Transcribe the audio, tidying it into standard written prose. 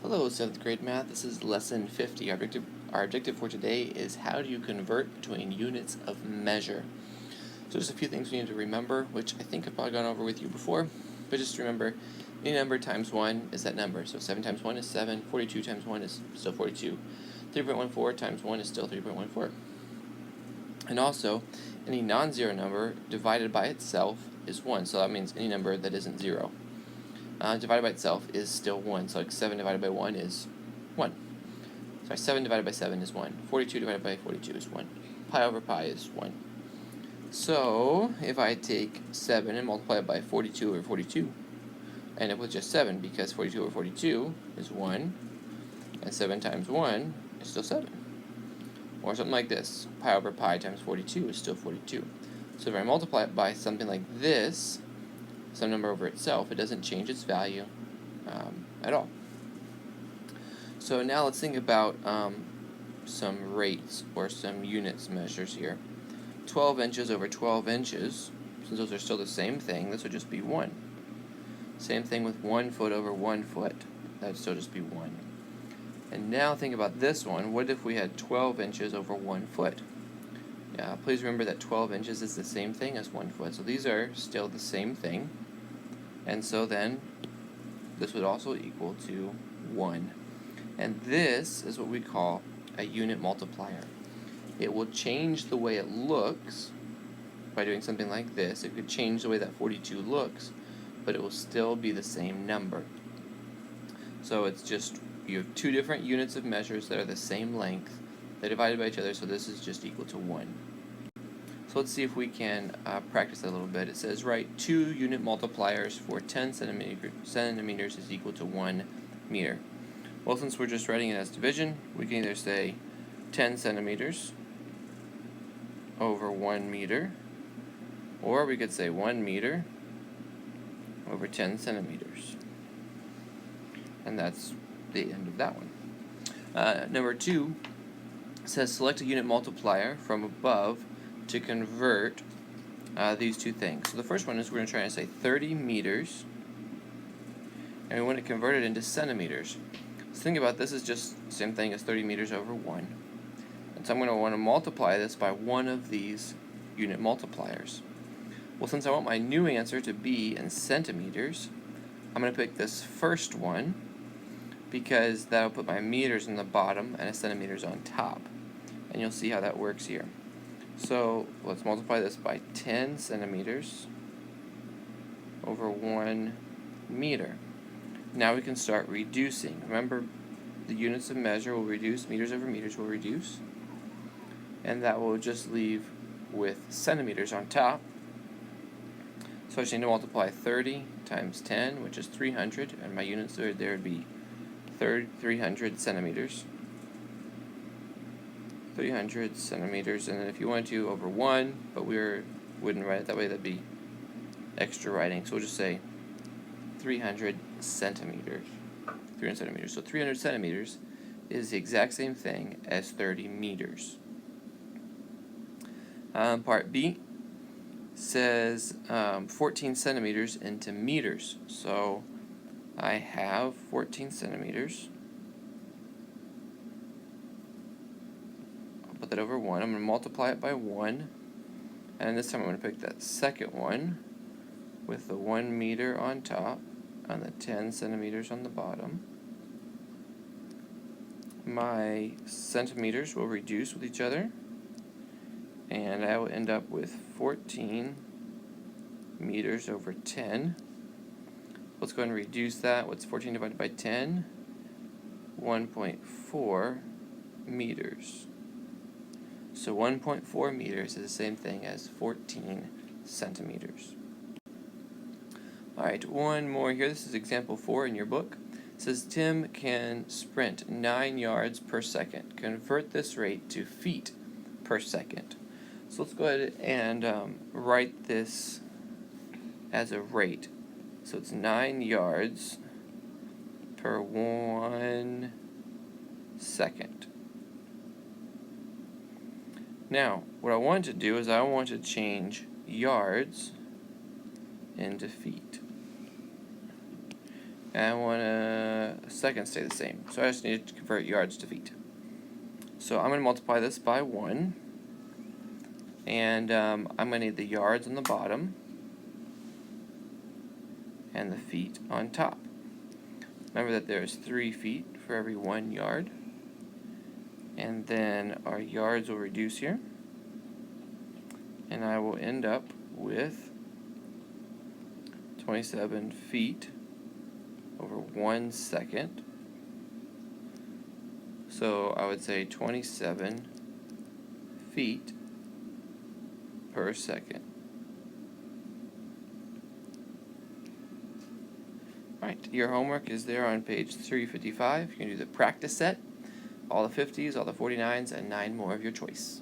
Hello, 7th grade math. This is lesson 50. Our objective for today is how do you convert between units of measure. So just a few things we need to remember, which I think I've probably gone over with you before, but just remember any number times 1 is that number. So 7 times 1 is 7, 42 times 1 is still 42, 3.14 times 1 is still 3.14. And also, any non-zero number divided by itself is 1, so that means any number that isn't 0. Divided by itself is still 1. So like 7 divided by 1 is 1. Sorry, 7 divided by 7 is 1. 42 divided by 42 is 1. Pi over pi is 1. So if I take 7 and multiply it by 42 over 42, I end up with just 7 because 42 over 42 is 1, and 7 times 1 is still 7. Or something like this. Pi over pi times 42 is still 42. So if I multiply it by something like this, some number over itself, it doesn't change its value at all. So now let's think about some rates or some units measures here. 12 inches over 12 inches, since those are still the same thing, this would just be 1. Same thing with 1 foot over 1 foot, that would still just be 1. And now think about this one. What if we had 12 inches over 1 foot? Yeah, please remember that 12 inches is the same thing as 1 foot, so these are still the same thing. And so then, this would also equal to 1. And this is what we call a unit multiplier. It will change the way it looks by doing something like this. It could change the way that 42 looks, but it will still be the same number. So it's just, you have two different units of measures that are the same length. They're divided by each other, so this is just equal to 1. So let's see if we can practice that a little bit. It says write 2 unit multipliers for 10 centimeters is equal to 1 meter. Well, since we're just writing it as division, we can either say 10 centimeters over 1 meter, or we could say 1 meter over 10 centimeters. And that's the end of that one. Number 2 says select a unit multiplier from above to convert these two things. So the first one is we're going to try and say 30 meters, and we want to convert it into centimeters. So think about this is just the same thing as 30 meters over 1. And so I'm going to want to multiply this by one of these unit multipliers. Well, since I want my new answer to be in centimeters, I'm going to pick this first one because that'll put my meters in the bottom and a centimeters on top. And you'll see how that works here. So let's multiply this by 10 centimeters over 1 meter. Now we can start reducing. Remember, the units of measure will reduce, meters over meters will reduce, and that will just leave with centimeters on top. So I just need to multiply 30 times 10, which is 300, and my units there would be 300 centimeters. 300 centimeters, and then if you want to over 1, but wouldn't write it that way, that'd be extra writing, so we'll just say 300 centimeters. 300 centimeters. So 300 centimeters is the exact same thing as 30 meters. Part B says 14 centimeters into meters. So I have 14 centimeters. Put that over 1. I'm going to multiply it by 1, and this time I'm going to pick that second one with the 1 meter on top and the 10 centimeters on the bottom. My centimeters will reduce with each other, and I will end up with 14 meters over 10. Let's go ahead and reduce that. What's 14 divided by 10? 1.4 meters. So 1.4 meters is the same thing as 14 centimeters. Alright, one more here. This is example 4 in your book. It says Tim can sprint 9 yards per second. Convert this rate to feet per second. So let's go ahead and write this as a rate. So it's 9 yards per 1 second. Now, what I want to do is I want to change yards into feet. And I want to seconds stay the same. So I just need to convert yards to feet. So I'm going to multiply this by 1. And I'm going to need the yards on the bottom and the feet on top. Remember that there's 3 feet for every 1 yard. And then our yards will reduce here. And I will end up with 27 feet over 1 second. So I would say 27 feet per second. Alright, your homework is there on page 355. You can do the practice set, all the 50s, all the 49s, and 9 more of your choice.